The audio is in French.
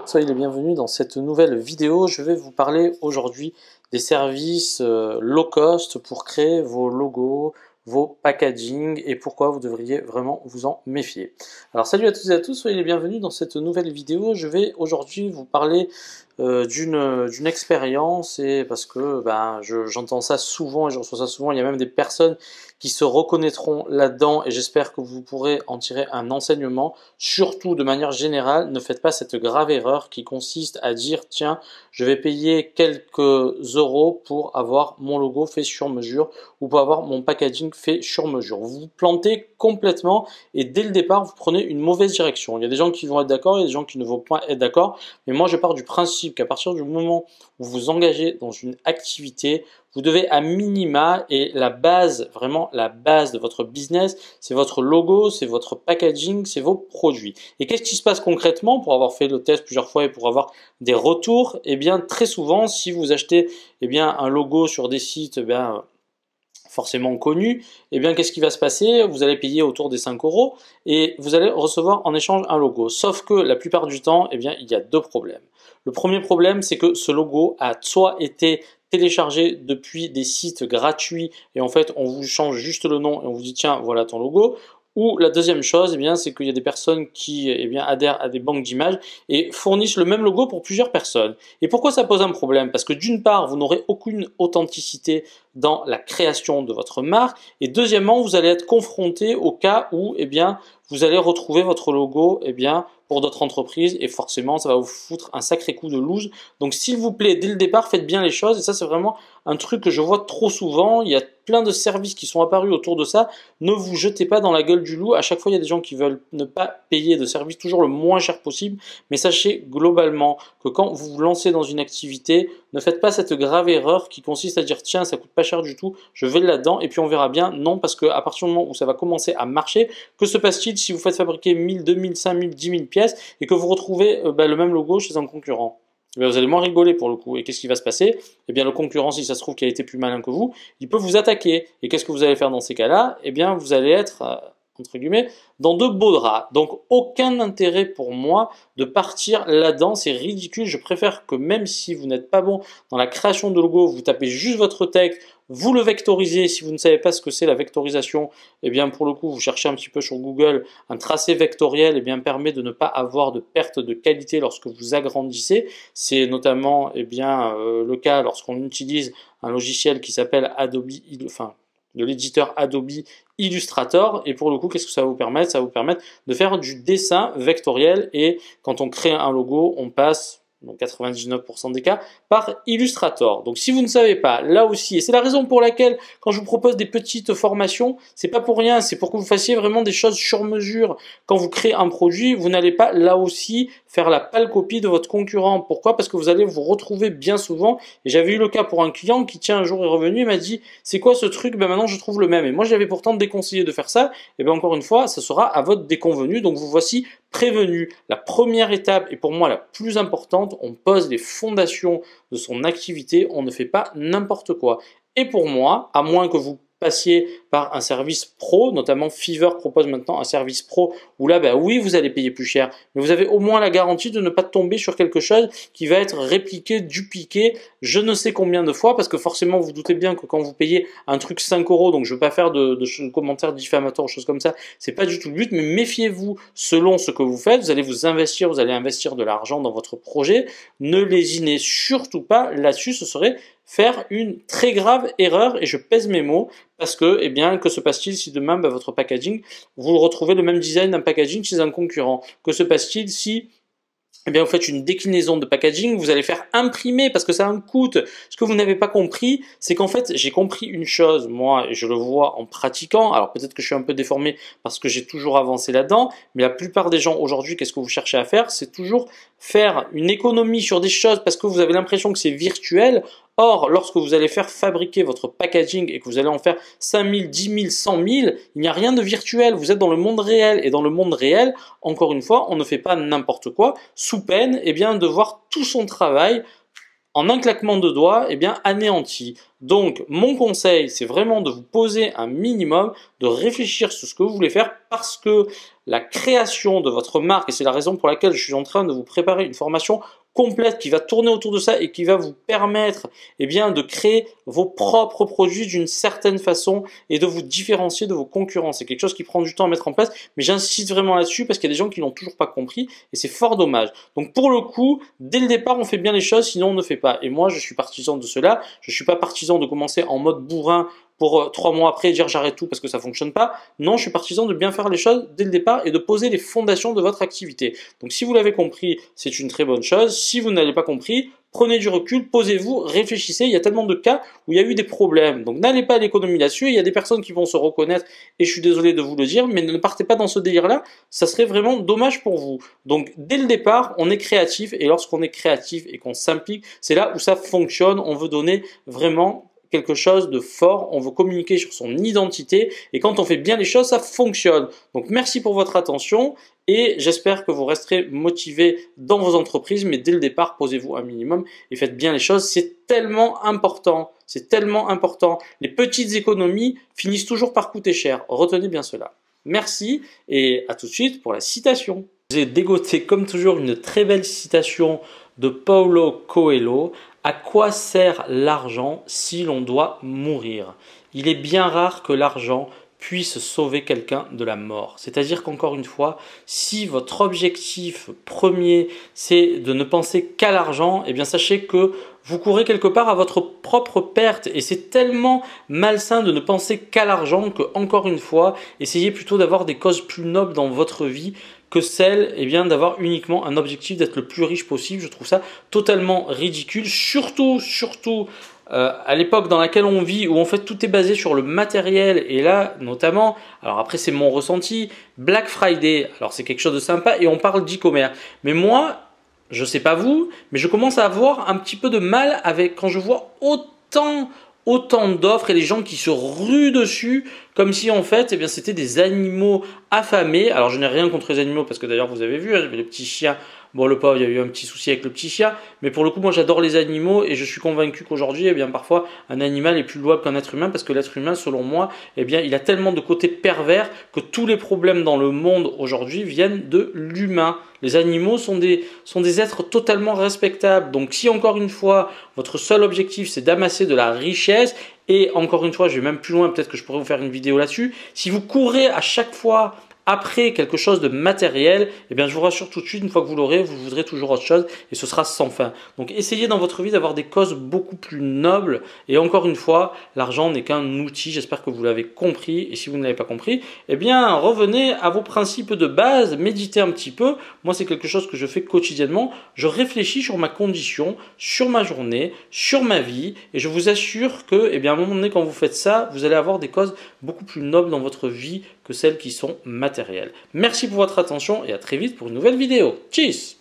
Soyez les bienvenus dans cette nouvelle vidéo. Je vais vous parler aujourd'hui des services low cost pour créer vos logos, vos packaging et pourquoi vous devriez vraiment vous en méfier. Alors salut à toutes et à tous, soyez les bienvenus dans cette nouvelle vidéo. Je vais aujourd'hui vous parler d'une expérience et parce que j'entends ça souvent et je reçois ça souvent. Il y a même des personnes qui se reconnaîtront là-dedans et j'espère que vous pourrez en tirer un enseignement. Surtout de manière générale, ne faites pas cette grave erreur qui consiste à dire tiens, je vais payer quelques euros pour avoir mon logo fait sur mesure ou pour avoir mon packaging fait sur mesure. Vous vous plantez complètement et dès le départ, vous prenez une mauvaise direction. Il y a des gens qui vont être d'accord, il y a des gens qui ne vont pas être d'accord, mais moi je pars du principe qu'à partir du moment où vous vous engagez dans une activité, vous devez à minima, et la base, vraiment la base de votre business, c'est votre logo, c'est votre packaging, c'est vos produits. Et qu'est-ce qui se passe concrètement pour avoir fait le test plusieurs fois et pour avoir des retours? Eh bien, très souvent, si vous achetez un logo sur des sites forcément connus, eh bien, qu'est-ce qui va se passer? Vous allez payer autour des 5 euros et vous allez recevoir en échange un logo. Sauf que la plupart du temps, eh bien, il y a deux problèmes. Le premier problème, c'est que ce logo a soit été téléchargé depuis des sites gratuits et en fait on vous change juste le nom et on vous dit tiens voilà ton logo. Ou la deuxième chose, c'est qu'il y a des personnes qui adhèrent à des banques d'images et fournissent le même logo pour plusieurs personnes. Et pourquoi ça pose un problème? Parce que d'une part, vous n'aurez aucune authenticité dans la création de votre marque et deuxièmement, vous allez être confronté au cas où vous allez retrouver votre logo pour d'autres entreprises et forcément, ça va vous foutre un sacré coup de loose. Donc s'il vous plaît, dès le départ, faites bien les choses et ça c'est vraiment un truc que je vois trop souvent. Il y a plein de services qui sont apparus autour de ça. Ne vous jetez pas dans la gueule du loup. À chaque fois, il y a des gens qui veulent ne pas payer de service toujours le moins cher possible. Mais sachez globalement que quand vous vous lancez dans une activité, ne faites pas cette grave erreur qui consiste à dire tiens, ça coûte pas cher du tout, je vais là-dedans et puis on verra bien. Non, parce qu'à partir du moment où ça va commencer à marcher, que se passe-t-il si vous faites fabriquer 1000, 2000, 5000, 10 000 pièces et que vous retrouvez le même logo chez un concurrent? Vous allez moins rigoler pour le coup. Et qu'est-ce qui va se passer? Eh bien, le concurrent, si ça se trouve, qui a été plus malin que vous, il peut vous attaquer. Et qu'est-ce que vous allez faire dans ces cas-là? Eh bien, vous allez être, entre guillemets, dans de beaux draps. Donc, aucun intérêt pour moi de partir là-dedans. C'est ridicule. Je préfère que même si vous n'êtes pas bon dans la création de logo, vous tapez juste votre texte, vous le vectorisez. Si vous ne savez pas ce que c'est la vectorisation, pour le coup, vous cherchez un petit peu sur Google. Un tracé vectoriel permet de ne pas avoir de perte de qualité lorsque vous agrandissez. C'est notamment le cas lorsqu'on utilise un logiciel qui s'appelle de l'éditeur Adobe Illustrator. Et pour le coup, qu'est-ce que ça va vous permettre? Ça va vous permettre de faire du dessin vectoriel. Et quand on crée un logo, on passe dans 99% des cas, par Illustrator. Donc si vous ne savez pas, là aussi, et c'est la raison pour laquelle, quand je vous propose des petites formations, c'est pas pour rien, c'est pour que vous fassiez vraiment des choses sur mesure. Quand vous créez un produit, vous n'allez pas, là aussi, faire la pâle copie de votre concurrent. Pourquoi? Parce que vous allez vous retrouver bien souvent, et j'avais eu le cas pour un client qui, un jour est revenu et m'a dit, c'est quoi ce truc? Maintenant, je trouve le même. Et moi, j'avais pourtant déconseillé de faire ça. Et encore une fois, ça sera à votre déconvenu. Donc, vous voici prévenu. La première étape, et pour moi la plus importante, on pose les fondations de son activité, on ne fait pas n'importe quoi. Et pour moi, à moins que vous passiez par un service pro, notamment Fiverr propose maintenant un service pro où là, oui, vous allez payer plus cher, mais vous avez au moins la garantie de ne pas tomber sur quelque chose qui va être répliqué, dupliqué, je ne sais combien de fois, parce que forcément, vous doutez bien que quand vous payez un truc 5 euros, donc je ne veux pas faire de commentaires diffamatoires, choses comme ça, c'est pas du tout le but, mais méfiez-vous selon ce que vous faites, vous allez investir de l'argent dans votre projet, ne lésinez surtout pas là-dessus, ce serait faire une très grave erreur, et je pèse mes mots, parce que, que se passe-t-il si demain, votre packaging, vous retrouvez le même design d'un packaging chez un concurrent? Que se passe-t-il si vous faites une déclinaison de packaging, vous allez faire imprimer parce que ça a un coût. Ce que vous n'avez pas compris, c'est qu'en fait, j'ai compris une chose, moi, et je le vois en pratiquant. Alors peut-être que je suis un peu déformé parce que j'ai toujours avancé là-dedans, mais la plupart des gens aujourd'hui, qu'est-ce que vous cherchez à faire? C'est toujours faire une économie sur des choses parce que vous avez l'impression que c'est virtuel. Or, lorsque vous allez faire fabriquer votre packaging et que vous allez en faire 5000, 10 000, 100 000, il n'y a rien de virtuel. Vous êtes dans le monde réel. Et dans le monde réel, encore une fois, on ne fait pas n'importe quoi, sous peine de voir tout son travail en un claquement de doigts, eh bien, anéanti. Donc, mon conseil, c'est vraiment de vous poser un minimum, de réfléchir sur ce que vous voulez faire parce que la création de votre marque, et c'est la raison pour laquelle je suis en train de vous préparer une formation complète qui va tourner autour de ça et qui va vous permettre eh bien, de créer vos propres produits d'une certaine façon et de vous différencier de vos concurrents. C'est quelque chose qui prend du temps à mettre en place, mais j'insiste vraiment là-dessus parce qu'il y a des gens qui l'ont toujours pas compris et c'est fort dommage. Donc pour le coup, dès le départ, on fait bien les choses, sinon on ne fait pas. Et moi, je suis partisan de cela. Je suis pas partisan de commencer en mode bourrin pour 3 mois après dire j'arrête tout parce que ça fonctionne pas. Non, je suis partisan de bien faire les choses dès le départ et de poser les fondations de votre activité. Donc si vous l'avez compris, c'est une très bonne chose. Si vous n'avez pas compris, prenez du recul, posez-vous, réfléchissez. Il y a tellement de cas où il y a eu des problèmes. Donc n'allez pas à l'économie là-dessus. Il y a des personnes qui vont se reconnaître et je suis désolé de vous le dire, mais ne partez pas dans ce délire-là. Ça serait vraiment dommage pour vous. Donc dès le départ, on est créatif et lorsqu'on est créatif et qu'on s'implique, c'est là où ça fonctionne. On veut donner vraiment quelque chose de fort, on veut communiquer sur son identité et quand on fait bien les choses, ça fonctionne. Donc merci pour votre attention et j'espère que vous resterez motivés dans vos entreprises, mais dès le départ, posez-vous un minimum et faites bien les choses. C'est tellement important, c'est tellement important. Les petites économies finissent toujours par coûter cher. Retenez bien cela. Merci et à tout de suite pour la citation. J'ai dégoté comme toujours une très belle citation de Paulo Coelho. À quoi sert l'argent si l'on doit mourir? Il est bien rare que l'argent puisse sauver quelqu'un de la mort. C'est-à-dire qu'encore une fois, si votre objectif premier, c'est de ne penser qu'à l'argent, eh bien sachez que vous courez quelque part à votre propre perte et c'est tellement malsain de ne penser qu'à l'argent que, encore une fois, essayez plutôt d'avoir des causes plus nobles dans votre vie que celle eh bien, d'avoir uniquement un objectif d'être le plus riche possible. Je trouve ça totalement ridicule, surtout à l'époque dans laquelle on vit, où en fait tout est basé sur le matériel, et là notamment, alors après c'est mon ressenti, Black Friday, alors c'est quelque chose de sympa et on parle d'e-commerce, mais moi, je sais pas vous, mais je commence à avoir un petit peu de mal avec quand je vois autant d'offres et les gens qui se ruent dessus comme si en fait eh bien, c'était des animaux affamés. Alors je n'ai rien contre les animaux parce que d'ailleurs vous avez vu, hein, j'avais le petit chien. Bon, le pauvre, il y a eu un petit souci avec le petit chien, mais pour le coup, moi j'adore les animaux et je suis convaincu qu'aujourd'hui, eh bien parfois, un animal est plus louable qu'un être humain parce que l'être humain, selon moi, eh bien, il a tellement de côtés pervers que tous les problèmes dans le monde aujourd'hui viennent de l'humain. Les animaux sont des êtres totalement respectables. Donc, si encore une fois, votre seul objectif c'est d'amasser de la richesse, et encore une fois, je vais même plus loin, peut-être que je pourrais vous faire une vidéo là-dessus, si vous courez à chaque fois après quelque chose de matériel, eh bien je vous rassure tout de suite, une fois que vous l'aurez, vous voudrez toujours autre chose et ce sera sans fin. Donc essayez dans votre vie d'avoir des causes beaucoup plus nobles et encore une fois, l'argent n'est qu'un outil, j'espère que vous l'avez compris et si vous ne l'avez pas compris, eh bien revenez à vos principes de base, méditez un petit peu. Moi c'est quelque chose que je fais quotidiennement, je réfléchis sur ma condition, sur ma journée, sur ma vie et je vous assure que, eh bien à un moment donné quand vous faites ça, vous allez avoir des causes beaucoup plus nobles dans votre vie que celles qui sont matérielles. Merci pour votre attention et à très vite pour une nouvelle vidéo. Tchuss!